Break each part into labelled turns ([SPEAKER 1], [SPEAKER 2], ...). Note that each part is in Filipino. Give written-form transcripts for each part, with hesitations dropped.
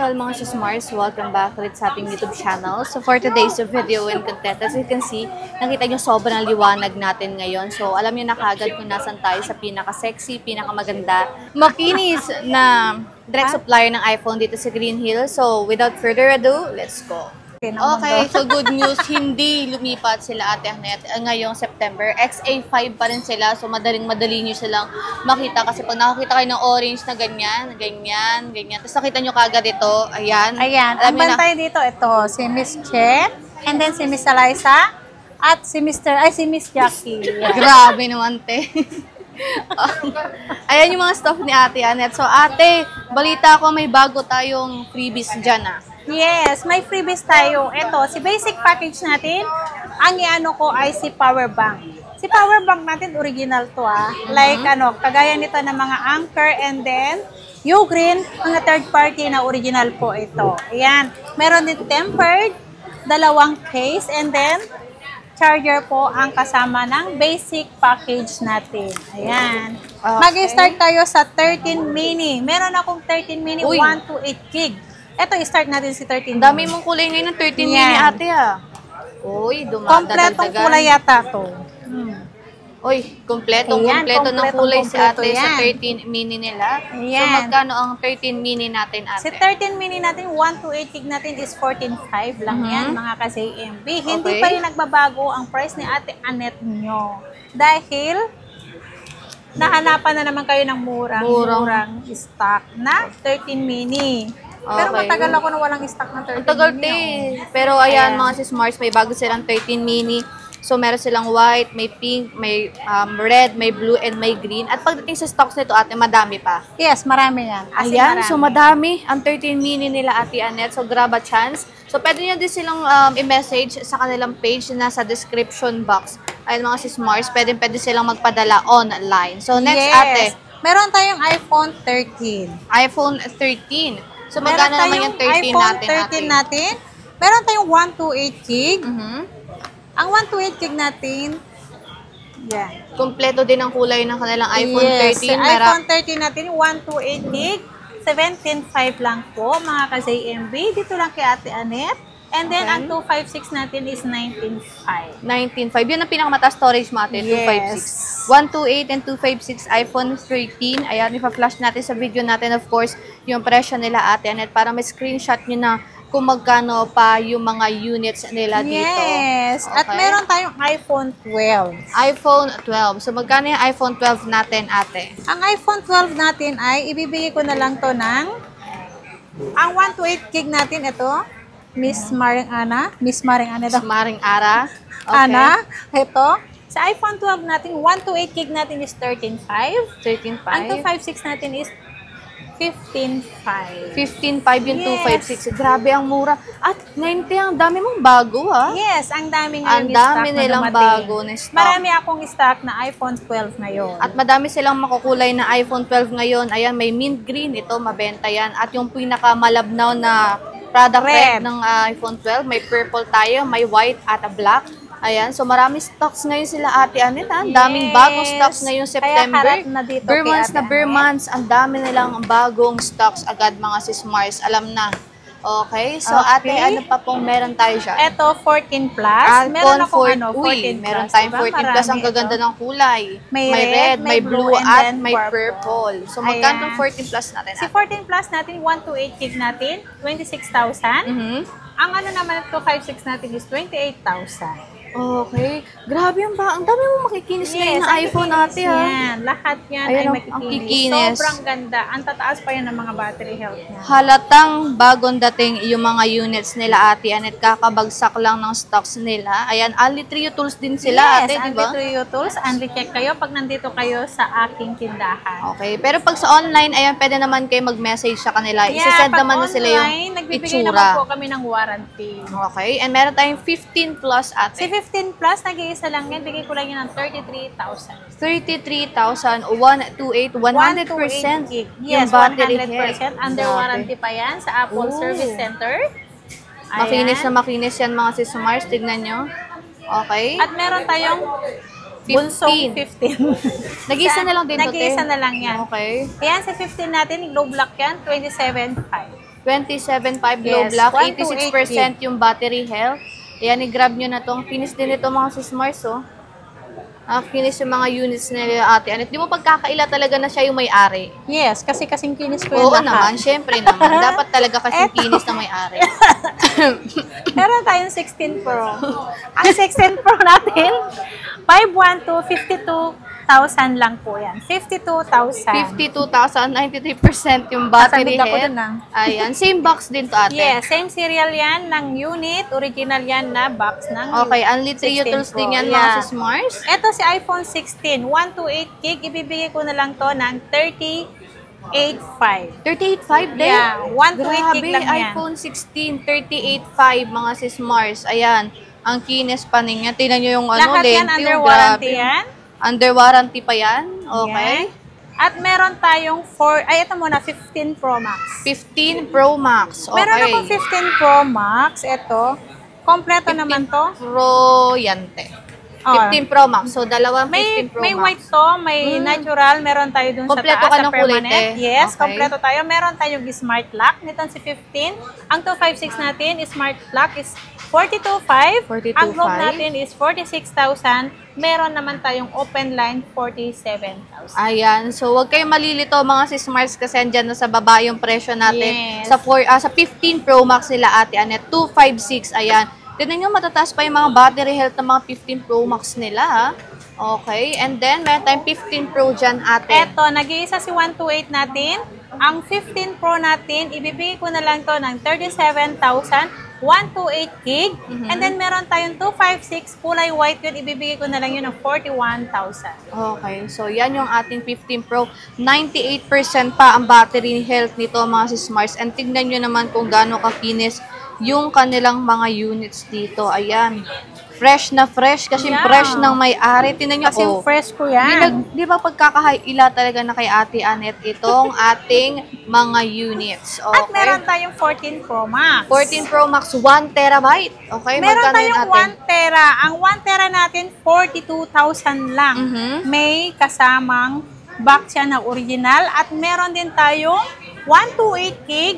[SPEAKER 1] all mga sis Mars, welcome back ulit sa ating YouTube channel. So for today's video and content, as you can see, nakita nyo sobrang liwanag natin ngayon. So alam nyo na kagad kung nasan tayo sa pinaka-sexy, pinaka-maganda, makinis na direct supplier ng iPhone dito sa Green Hills. So without further ado, let's go. Okay, so good news, hindi lumipat sila Ate Annette ngayong September. XA5 pa rin sila, so madaling-madali nyo silang makita kasi pag nakakita kayo ng orange na ganyan, ganyan. Tapos nakita nyo kagad ito, ayan.
[SPEAKER 2] Ang bantay dito, ito, si Miss Chen, and then si Miss Eliza, at si Miss Jackie. Yeah.
[SPEAKER 1] Grabe naman, te. Ayan yung mga stuff ni Ate Annette. So ate, balita ko may bago tayong freebies dyan ah.
[SPEAKER 2] Yes, may freebies tayo. Ito, si basic package natin, ang iano ko ay si power bank. Si power bank natin, original to ah. Like kagaya nito ng mga Anchor and then Ugreen, mga third party na original po ito. Ayan, meron din tempered, dalawang case, and then charger po ang kasama ng basic package natin. Ayan. Okay. Mag-start tayo sa 13 mini. Meron akong 13 mini, 1 to 8 gig. Ito, i-start natin si 13 mini.
[SPEAKER 1] Dami mong kulay ngayon ng 13 mini ate ah. Uy,
[SPEAKER 2] kompletong kulay yata to.
[SPEAKER 1] Uy, kompleto ng kulay si ate sa 13 mini nila. Ayan. So, magkano ang 13 mini natin ate?
[SPEAKER 2] Si 13 mini natin, 1 to 8 gig natin is 14.5 lang yan, mga ka-JMB. Hindi pa rin nagbabago ang price ni Ate Annette nyo. Dahil, nahanapan na naman kayo ng murang stock na 13 mini. Pero matagal ako na walang stock ng 13
[SPEAKER 1] tagal
[SPEAKER 2] mini.
[SPEAKER 1] Pero ayan mga sis Mars, may bago silang 13 mini. So meron silang white, may pink, may red, may blue, and may green. At pagdating sa stocks nito ate, madami pa.
[SPEAKER 2] Yes, marami yan.
[SPEAKER 1] Ayan, so madami ang 13 mini nila Ate Annette. So grab a chance. So pwede nyo din silang i-message sa kanilang page na sa description box. Ayan mga sis Mars, pwede silang magpadala online. So next ate.
[SPEAKER 2] Meron tayong iPhone 13.
[SPEAKER 1] iPhone 13. So, magkano naman yung 13 natin?
[SPEAKER 2] iPhone 13 natin. Meron tayong 1 to 8 gig. Ang 1 to 8 gig natin, yan.
[SPEAKER 1] Kompleto din ang kulay ng kanilang iPhone 13.
[SPEAKER 2] Yes, iPhone 13 natin, 1 to 8 gig. 17.5 lang po, mga ka-JMB. Dito lang kay Ate Annette. And then, ang 256 natin is 19.5.
[SPEAKER 1] 19.5. Yun ang pinakamataas storage mo ate, 256. 128 and 256 iPhone 13. Ayan, ipa-flash natin sa video natin, of course, yung presyo nila Ate Annette para may screenshot nyo na kung magkano pa yung mga units nila dito.
[SPEAKER 2] Yes. Okay. At meron tayong iPhone 12.
[SPEAKER 1] iPhone 12. So, magkano yung iPhone 12 natin, ate?
[SPEAKER 2] Ang iPhone 12 natin ay, ibibigay ko na lang to ng, ang 1 to 8 gig natin, ito, Miss Maring Ara. Okay. Ana, ito. Sa iPhone 12 natin, 1 to 8 gig natin is 13.5.
[SPEAKER 1] 13.5.
[SPEAKER 2] Ang 256 natin is 15.5.
[SPEAKER 1] 15.5 yung 256. Grabe ang mura. At 90, ang dami mong bago ha?
[SPEAKER 2] Yes, ang dami ngayon
[SPEAKER 1] ang dami nilang bago na stock.
[SPEAKER 2] Marami akong stock na iPhone 12 ngayon.
[SPEAKER 1] At madami silang makukulay na iPhone 12 ngayon. Ayan, may mint green. Ito, mabenta yan. At yung pinakamalabnaw na product red ng iPhone 12. May purple tayo, may white at a black. Ayan, so marami stocks ngayon sila Ate Annette. Ang daming bagong stocks ngayong September. Bare months, ang dami nilang bagong stocks agad mga sis Mars. Alam na. Okay, so ate, ano pa pong meron tayo dyan?
[SPEAKER 2] Ito, 14 plus. Meron akong 14
[SPEAKER 1] meron tayong 14 plus. Ang gaganda ng kulay. May red, may blue, at may purple. So, magkano yung 14 plus natin?
[SPEAKER 2] Si 14 plus natin, 1 to 8 gig natin, 26,000. Ang ano naman ito, 5.6 natin is 28,000.
[SPEAKER 1] Okay. Grabe yung ba? Ang dami mong makikinis ngayon na iPhone ate ha.
[SPEAKER 2] Yan. Lahat yan ay makikinis. Sobrang ganda. Ang tataas pa yan ng mga battery health niya.
[SPEAKER 1] Halatang bagong dating yung mga units nila Ate Annette. Kakabagsak lang ng stocks nila. Ayan, Only Trio Tools din sila ate, di ba?
[SPEAKER 2] Only Trio Tools. Only check kayo pag nandito kayo sa aking tindahan.
[SPEAKER 1] Okay. Pero pag sa online, ayan, pwede naman kayo mag-message sa kanila. Isasend naman na sila yung
[SPEAKER 2] nagbibigay naman po kami ng warranty.
[SPEAKER 1] Okay. And meron tayong 15 plus ate.
[SPEAKER 2] Si 15 plus, nag-iisa lang yan. Bigay ko lang yan ng 33,000.
[SPEAKER 1] 33,000, 128, 100%
[SPEAKER 2] yes, 100%. Under warranty pa yan sa Apple Service Center.
[SPEAKER 1] Makinis na makinis yan mga sis Mars. Tignan nyo. Okay.
[SPEAKER 2] At meron tayong bunsong 15.
[SPEAKER 1] Nag-iisa na lang din ito.
[SPEAKER 2] Nag-iisa na lang yan.
[SPEAKER 1] Okay.
[SPEAKER 2] Ayan, sa 15 natin, low block yan, 27.5.
[SPEAKER 1] 27.5 low
[SPEAKER 2] Yes,
[SPEAKER 1] black,
[SPEAKER 2] 1 to 8
[SPEAKER 1] 86% yung battery health. Ayan, i-grab nyo na to. Ang kinis din ito mga sis Mars, oh. Kinis yung mga units nila Ate Annette. Di mo pagkakaila talaga na siya yung may-ari?
[SPEAKER 2] Yes, kasi kasing kinis ko yung
[SPEAKER 1] Oo
[SPEAKER 2] lahat.
[SPEAKER 1] naman, syempre naman. Dapat talaga kasing kinis na may-ari.
[SPEAKER 2] Meron tayong 16 Pro. Ang 16 Pro natin, 512, 52,000 lang po yan. 52,000.
[SPEAKER 1] 52,000, 93% yung battery
[SPEAKER 2] Kasabit ako
[SPEAKER 1] health.
[SPEAKER 2] dun, ah.
[SPEAKER 1] Ayan, same box din to Ate.
[SPEAKER 2] Yes, same serial yan ng unit. Original yan na box ng
[SPEAKER 1] Okay, only 3 utils din yan mga sis Mars.
[SPEAKER 2] Ito si iPhone 16, 128 gig. Ibibigay ko na lang to ng 38.5.
[SPEAKER 1] 38.5 din?
[SPEAKER 2] Yeah, 128 gig lang yan.
[SPEAKER 1] iPhone 16, 38.5 mga sis Mars. Ayan, ang kinis pa niya. Tingnan nyo yung
[SPEAKER 2] Lahat yan
[SPEAKER 1] lente.
[SPEAKER 2] under
[SPEAKER 1] Yung
[SPEAKER 2] warranty
[SPEAKER 1] grabe.
[SPEAKER 2] yan.
[SPEAKER 1] Under warranty pa yan? Okay.
[SPEAKER 2] Yan. At meron tayong ito muna, 15 Pro Max.
[SPEAKER 1] 15 Pro Max. Okay.
[SPEAKER 2] Meron akong 15 Pro Max. Ito, kompleto naman to.
[SPEAKER 1] Pro Yante.
[SPEAKER 2] Oh.
[SPEAKER 1] 15 Pro Max. So, dalawang 15
[SPEAKER 2] May
[SPEAKER 1] Pro
[SPEAKER 2] may
[SPEAKER 1] Max.
[SPEAKER 2] white to, may natural, meron tayo dun
[SPEAKER 1] Kompleto
[SPEAKER 2] sa taas,
[SPEAKER 1] ka
[SPEAKER 2] sa
[SPEAKER 1] ng kulay,
[SPEAKER 2] permanent.
[SPEAKER 1] te.
[SPEAKER 2] Yes,
[SPEAKER 1] Okay.
[SPEAKER 2] kompleto tayo. Meron tayong smart lock, nitong si 15. Ang 256 natin, smart lock is 42.5.
[SPEAKER 1] 42.5.
[SPEAKER 2] Ang globe natin is 46,000. Meron naman tayong open line, 47,000.
[SPEAKER 1] Ayan. So, huwag kayong malilito mga sis Mars kasi andyan na sa baba yung presyo natin.
[SPEAKER 2] Yes.
[SPEAKER 1] Sa 15 Pro Max nila Ate Annette, 256. Ayan. Tignan nyo, matataas pa yung mga battery health ng mga 15 Pro Max nila, ha? Okay. And then, meron tayong 15 Pro dyan, Ate.
[SPEAKER 2] Eto, nag-iisa si 128 natin. Ang 15 Pro natin, ibibigay ko na lang to ng 37,000, 128 gig. And then, meron tayong 256, kulay white yun, ibibigay ko na lang yun ng 41,000.
[SPEAKER 1] Okay. So, yan yung ating 15 Pro. 98% pa ang battery health nito, mga sis Mars. And tignan nyo naman kung gaano kakinis yung kanilang mga units dito. Ayan. Fresh na fresh kasi
[SPEAKER 2] Yeah.
[SPEAKER 1] fresh ng may-ari. Tingnan nyo,
[SPEAKER 2] Kasi fresh ko yan.
[SPEAKER 1] Di ba pagkakaila talaga na kay Ate Annette itong ating mga units. Okay.
[SPEAKER 2] At meron tayong 14 Pro Max.
[SPEAKER 1] 14 Pro Max, 1 terabyte. Okay,
[SPEAKER 2] Meron
[SPEAKER 1] magkano
[SPEAKER 2] tayong
[SPEAKER 1] yun, Ate?
[SPEAKER 2] 1 tera. Ang 1 tera natin, 42,000 lang. May kasamang box siya na original. At meron din tayong 128 gig.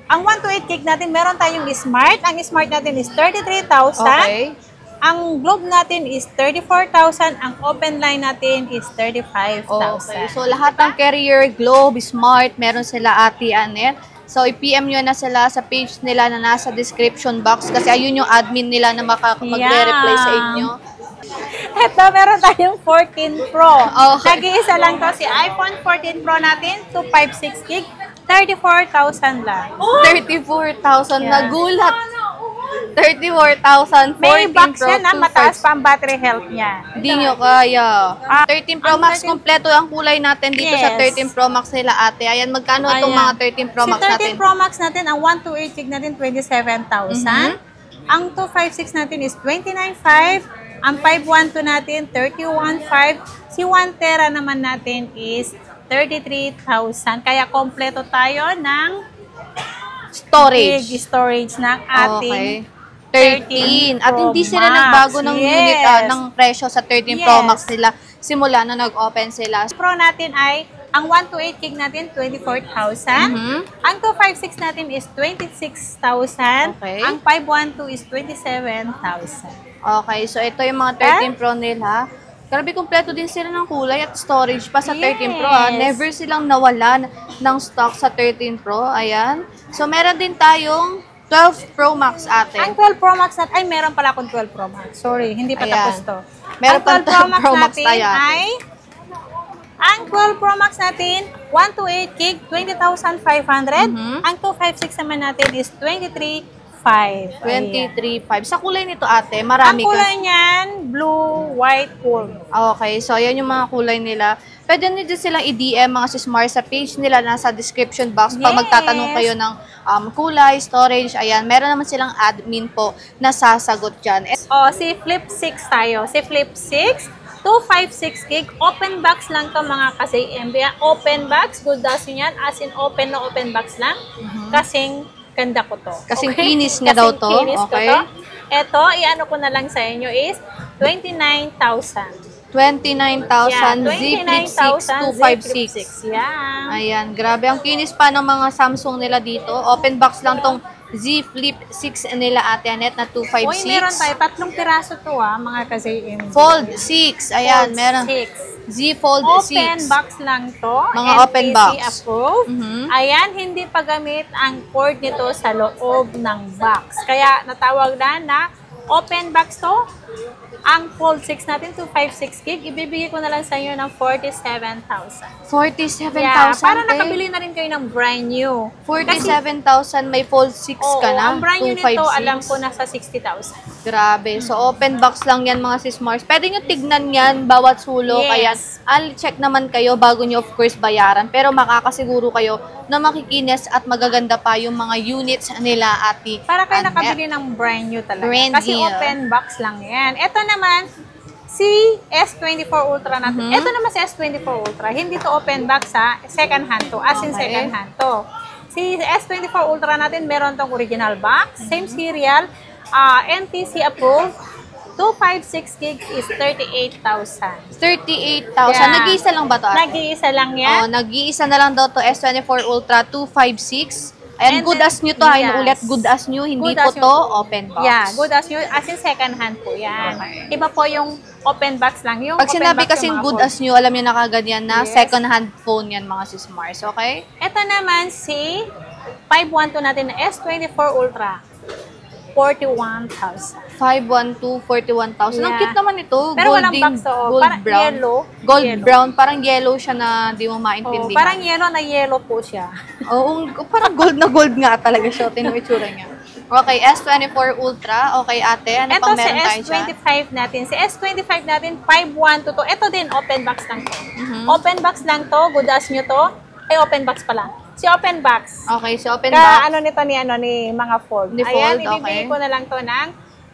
[SPEAKER 2] Ang 128 gig natin, meron tayong smart. Ang smart natin is 33,000.
[SPEAKER 1] Okay.
[SPEAKER 2] Ang globe natin is 34,000. Ang open line natin is 35,000.
[SPEAKER 1] Okay. So, lahat ng carrier, Globe, Smart, meron sila Ate Annette. So, i-PM nyo na sila sa page nila na nasa description box kasi ayun yung admin nila na magre-reply sa inyo.
[SPEAKER 2] Ito, meron tayong 14 Pro.
[SPEAKER 1] Okay.
[SPEAKER 2] Nag-iisa lang to si iPhone 14 Pro natin, 256 gig, 34,000 lang.
[SPEAKER 1] 34,000.
[SPEAKER 2] Yeah.
[SPEAKER 1] Nagulat. 34,000.
[SPEAKER 2] May
[SPEAKER 1] 14
[SPEAKER 2] box
[SPEAKER 1] Pro,
[SPEAKER 2] yan na mataas pa ang battery health niya.
[SPEAKER 1] Hindi nyo kaya. 13 Pro
[SPEAKER 2] ang
[SPEAKER 1] Max,
[SPEAKER 2] 13
[SPEAKER 1] kompleto ang kulay natin dito sa
[SPEAKER 2] Yes.
[SPEAKER 1] 13 Pro Max nila Ate. Ayan, magkano itong
[SPEAKER 2] Ayan.
[SPEAKER 1] mga 13 Pro Max
[SPEAKER 2] si 13
[SPEAKER 1] natin?
[SPEAKER 2] Pro Max natin, ang 128 gig natin, 27,000. Ang 256 natin is 29,500. Ang 512 natin, 31,500. Si 1 tera naman natin is 33,000. Kaya kompleto tayo ng
[SPEAKER 1] Storage.
[SPEAKER 2] big storage ng ating
[SPEAKER 1] Okay. 13. At
[SPEAKER 2] Pro
[SPEAKER 1] hindi sila
[SPEAKER 2] Max.
[SPEAKER 1] nagbago ng unit
[SPEAKER 2] Yes.
[SPEAKER 1] ng presyo sa 13 Pro
[SPEAKER 2] Yes.
[SPEAKER 1] Max nila simula na nag-open sila.
[SPEAKER 2] Pro natin ay, ang 128 gig natin, 24,000. Ang 256 natin is 26,000.
[SPEAKER 1] Okay.
[SPEAKER 2] Ang 512 is 27,000.
[SPEAKER 1] Okay, so ito yung mga 13 Pro nila. Grabe, kompleto din sila ng kulay at storage pa sa 13 Pro.
[SPEAKER 2] Yes.
[SPEAKER 1] Never silang nawalan ng stock sa 13 Pro. Ayan. So, meron din tayong 12 Pro Max Ate.
[SPEAKER 2] Ang 12 Pro Max natin, ay meron pala akong 12 Pro Max. Sorry, hindi pa
[SPEAKER 1] Ayan.
[SPEAKER 2] tapos to.
[SPEAKER 1] Meron
[SPEAKER 2] ang
[SPEAKER 1] pang 12 Pro Max
[SPEAKER 2] natin
[SPEAKER 1] tayo, Ate.
[SPEAKER 2] ay, ang 12 Pro Max natin, 128 gig, 20,500. Ang 256 naman natin is 23,500.
[SPEAKER 1] 23.5. Sa kulay nito Ate, marami
[SPEAKER 2] Ang kulay niyan, blue, white, gold.
[SPEAKER 1] Okay, so yan yung mga kulay nila. Pwede nyo din silang i-DM mga sis Mars sa page nila nasa description box. Pag
[SPEAKER 2] Yes.
[SPEAKER 1] magtatanong kayo ng kulay, storage, ayan, meron naman silang admin po na sasagot dyan.
[SPEAKER 2] O, si Flip 6 tayo. Si Flip 6, 256 gig. Open box lang to mga kasi MB. Open box, good as yun yan. As in open na open box lang. Kasing ganda ko to.
[SPEAKER 1] Kasing kinis niya daw to.
[SPEAKER 2] Kinis ko
[SPEAKER 1] Okay.
[SPEAKER 2] to. Ito, i-ano ko na lang sa inyo is 29,000.
[SPEAKER 1] 29,000 Z Flip 6 256.
[SPEAKER 2] Yan.
[SPEAKER 1] Ayan, grabe. Ang kinis pa ng mga Samsung nila dito. Open box lang tong Z Flip 6 nila Ate Annette na 256.
[SPEAKER 2] Uy, meron tayo. 3 piraso to mga kasi
[SPEAKER 1] Fold 6. Ayan,
[SPEAKER 2] Fold
[SPEAKER 1] meron.
[SPEAKER 2] 6.
[SPEAKER 1] Z Fold 6.
[SPEAKER 2] Open box lang to.
[SPEAKER 1] Mga
[SPEAKER 2] NTC
[SPEAKER 1] open box.
[SPEAKER 2] approved.
[SPEAKER 1] Mhm.
[SPEAKER 2] Ayan, hindi pa gamit ang cord nito sa loob ng box. Kaya natawag na open box to. Ang Fold 6 natin, 256 gig, ibibigay ko na lang sa inyo ng 47,000.
[SPEAKER 1] 47,000.
[SPEAKER 2] Para nakabili na rin kayo ng brand new.
[SPEAKER 1] 47,000 may Fold 6 ka na.
[SPEAKER 2] Ang brand new nito,
[SPEAKER 1] 256.
[SPEAKER 2] alam ko, nasa 60,000.
[SPEAKER 1] Grabe. So, open box lang yan mga sis Mars. Pwede nyo tignan yan bawat sulok.
[SPEAKER 2] Yes.
[SPEAKER 1] Kaya, I'll check naman kayo bago nyo of course bayaran. Pero makakasiguro kayo na makikinis at magaganda pa yung mga units nila Ate
[SPEAKER 2] Para kayo
[SPEAKER 1] Annette.
[SPEAKER 2] nakabili ng brand new talaga.
[SPEAKER 1] Brand
[SPEAKER 2] Kasi
[SPEAKER 1] new.
[SPEAKER 2] open box lang yan. Ito naman, si S24 Ultra natin. Ito naman si S24 Ultra. Hindi to open box second hand to. As in
[SPEAKER 1] Okay.
[SPEAKER 2] second hand to. Si S24 Ultra natin, meron tong original box. Same serial. NTC approved. 256 gig is 38,000.
[SPEAKER 1] 38,000.
[SPEAKER 2] Yeah.
[SPEAKER 1] Nag-iisa lang ba to Ate?
[SPEAKER 2] Nag-iisa lang yan.
[SPEAKER 1] Oh, nag-iisa na lang daw to S24 Ultra 256. Ayan,
[SPEAKER 2] And
[SPEAKER 1] good
[SPEAKER 2] then,
[SPEAKER 1] as new to. Yes.
[SPEAKER 2] yes.
[SPEAKER 1] Ulit, good as new. Hindi
[SPEAKER 2] Good
[SPEAKER 1] po
[SPEAKER 2] as new.
[SPEAKER 1] to open box.
[SPEAKER 2] Yeah, good as new. As in second hand po yan.
[SPEAKER 1] Okay.
[SPEAKER 2] Iba po yung open box lang. Yung
[SPEAKER 1] Pag
[SPEAKER 2] open
[SPEAKER 1] sinabi
[SPEAKER 2] box yung
[SPEAKER 1] kasing
[SPEAKER 2] mga
[SPEAKER 1] good
[SPEAKER 2] fold.
[SPEAKER 1] as new, alam niyo na kagad yan na
[SPEAKER 2] Yes.
[SPEAKER 1] second hand phone yan mga sis Mars. Okay?
[SPEAKER 2] Ito naman si 512 natin na S24 Ultra. 41,000.
[SPEAKER 1] 512, 41,000. Ang
[SPEAKER 2] Yeah.
[SPEAKER 1] cute naman ito.
[SPEAKER 2] Pero walang
[SPEAKER 1] Golding,
[SPEAKER 2] box to.
[SPEAKER 1] gold
[SPEAKER 2] Parang
[SPEAKER 1] brown.
[SPEAKER 2] yellow.
[SPEAKER 1] Gold
[SPEAKER 2] Yellow.
[SPEAKER 1] brown. Parang yellow siya na di mo
[SPEAKER 2] Oh,
[SPEAKER 1] maintindihan.
[SPEAKER 2] parang yellow na yellow po siya.
[SPEAKER 1] Oo, parang gold na gold nga talaga siya. Tingnan mo yung itsura niya. Okay, S24 Ultra. Okay, ate. Ano
[SPEAKER 2] Ito
[SPEAKER 1] pang
[SPEAKER 2] si
[SPEAKER 1] meron tayo dyan?
[SPEAKER 2] S25 natin. Si S25 natin, 512 to. Ito din, open box lang to.
[SPEAKER 1] Mhm.
[SPEAKER 2] Open box lang to. Good as nyo to. Ay, open box pala. Si open box.
[SPEAKER 1] Okay, so open box.
[SPEAKER 2] Ano nito ni mga fold.
[SPEAKER 1] Ni
[SPEAKER 2] Ayan,
[SPEAKER 1] fold,
[SPEAKER 2] ibibigay
[SPEAKER 1] okay.
[SPEAKER 2] ko na lang to ng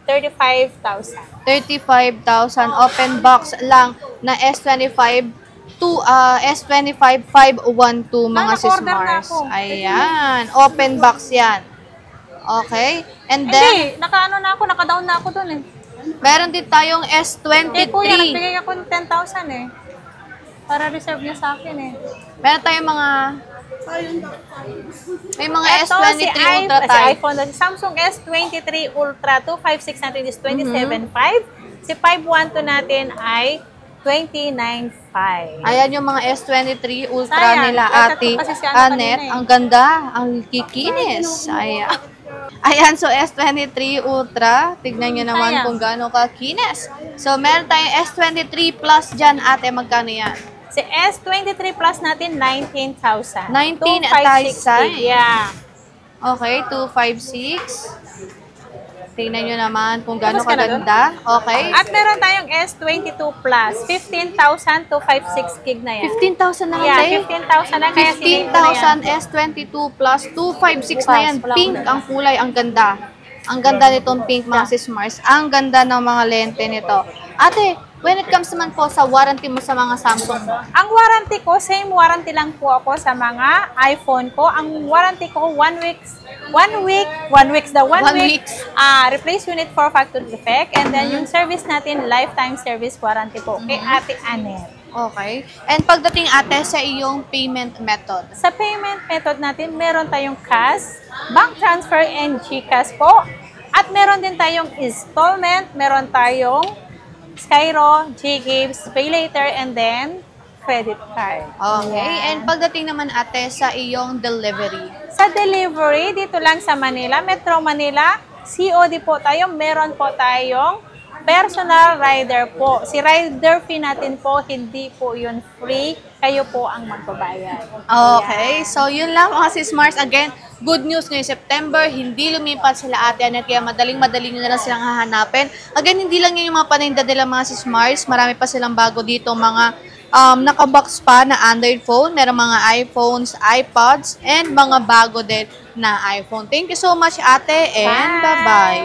[SPEAKER 2] 35,000.
[SPEAKER 1] 35,000 open box lang na S25 to S25 512 mga sis
[SPEAKER 2] naka-order na
[SPEAKER 1] Mars.
[SPEAKER 2] ako.
[SPEAKER 1] Ayan, open box yan. Okay? And then,
[SPEAKER 2] Hindi, naka-down na ako dun eh.
[SPEAKER 1] meron din tayong S23.
[SPEAKER 2] Kuya, nagbigay ako ng 10,000 eh. Para reserve niya sa akin eh.
[SPEAKER 1] Meron tayong mga may mga
[SPEAKER 2] Ito,
[SPEAKER 1] S23 Ultra
[SPEAKER 2] si
[SPEAKER 1] tayo.
[SPEAKER 2] iPhone, si Samsung S23 Ultra 256 natin is 27.5. Si 512 natin ay 29.5.
[SPEAKER 1] Ayan yung mga S23 Ultra
[SPEAKER 2] Sayang,
[SPEAKER 1] nila
[SPEAKER 2] kasi
[SPEAKER 1] Ate
[SPEAKER 2] kasi si
[SPEAKER 1] Annette.
[SPEAKER 2] kanina eh.
[SPEAKER 1] Ang ganda, ang kikinis. Ayan. Ayan, so S23 Ultra. Tignan nyo naman
[SPEAKER 2] Sayang.
[SPEAKER 1] kung gaano kakinis. So, meron tayong S23 Plus dyan, Ate. Magkano yan?
[SPEAKER 2] Si S23 Plus natin, 19,000.
[SPEAKER 1] 19,000.
[SPEAKER 2] 256 gig, yeah.
[SPEAKER 1] Okay, 256. Tignan nyo naman kung gaano
[SPEAKER 2] Tapos ka na dun?
[SPEAKER 1] kaganda. Okay.
[SPEAKER 2] At meron tayong S22 Plus, 15,000 to 56 gig na yan.
[SPEAKER 1] 15,000 na lang
[SPEAKER 2] Yeah,
[SPEAKER 1] tayo.
[SPEAKER 2] 15,000 na kaya sinave ko na yan.
[SPEAKER 1] 15,000 S22 Plus 256 na yan. Pink ang kulay, ang ganda. Ang ganda nitong pink mga sis Mars. Ang ganda ng mga lente nito. Ate, when it comes naman po sa warranty mo sa mga Samsung mo,
[SPEAKER 2] Ang warranty ko, same warranty lang po ako sa mga iPhone ko. Ang warranty ko, 1 week, replace unit for factory defect. And then yung service natin, lifetime service warranty po kay Ate Annette.
[SPEAKER 1] okay. And pagdating ate sa iyong payment method,
[SPEAKER 2] Sa payment method natin, meron tayong cash, bank transfer, and GCash po. At meron din tayong installment, meron tayong Skyro, G-Gives, Pay Later, and then credit card.
[SPEAKER 1] okay.
[SPEAKER 2] Ayan.
[SPEAKER 1] And pagdating naman ate sa iyong delivery,
[SPEAKER 2] Sa delivery, dito lang sa Manila, Metro Manila, COD po tayo. Meron po tayong personal rider po. Si rider fee natin po, hindi po yun free. Kayo po ang magbabayad.
[SPEAKER 1] okay. So, yun lang mga sis Mars. Again, good news ngayong September, hindi lumipat sila Ate Annette, kaya madaling-madaling nyo na lang silang hahanapin. Again, hindi lang yun yung mga paninda nila mga sis Mars. Marami pa silang bago dito, mga nakabox pa na Android phone. Meron mga iPhones, iPods, and mga bago din na iPhone. Thank you so much, Ate, and
[SPEAKER 2] Bye!
[SPEAKER 1] bye-bye.